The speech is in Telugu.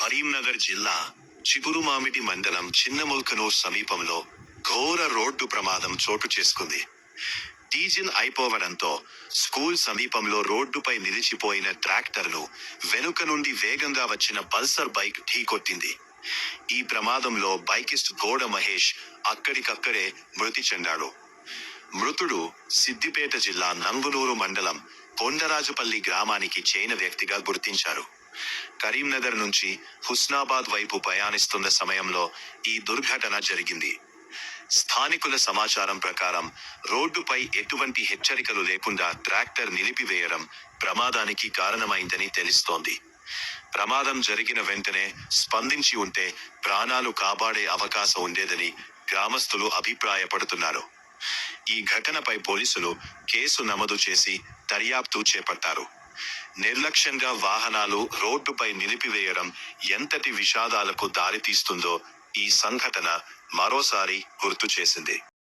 కరీంనగర్ జిల్లా చిగురుమామిడి మండలం చిన్నముల్కనూర్ సమీపంలో ఘోర రోడ్డు ప్రమాదం చోటు చేసుకుంది. డీజిల్ అయిపోవడంతో స్కూల్ సమీపంలో రోడ్డుపై నిలిచిపోయిన ట్రాక్టర్ను వెనుక నుండి వేగంగా వచ్చిన పల్సర్ బైక్ ఢీకొట్టింది. ఈ ప్రమాదంలో బైకిస్ట్ గోడ మహేష్ అక్కడికక్కడే మృతి చెందాడు. మృతుడు సిద్దిపేట జిల్లా నంగునూరు మండలం కొండరాజుపల్లి గ్రామానికి చెందిన వ్యక్తిగా గుర్తించారు. కరీంనగర్ నుంచి హుస్నాబాద్ వైపు ప్రయాణిస్తున్న సమయంలో ఈ దుర్ఘటన జరిగింది. స్థానికుల సమాచారం ప్రకారం రోడ్డుపై ఎటువంటి హెచ్చరికలు లేకుండా ట్రాక్టర్ నిలిపివేయడం ప్రమాదానికి కారణమైందని తెలుస్తోంది. ప్రమాదం జరిగిన వెంటనే స్పందించి ఉంటే ప్రాణాలు కాపాడే అవకాశం ఉండేదని గ్రామస్తులు అభిప్రాయపడుతున్నారు. ఈ ఘటనపై పోలీసులు కేసు నమోదు చేసి దర్యాప్తు చేపట్టారు. నిర్లక్ష్యంగా వాహనాలు రోడ్డుపై నిలిపివేయడం ఎంతటి విషాదాలకు దారితీస్తుందో ఈ సంఘటన మరోసారి గుర్తు చేసింది.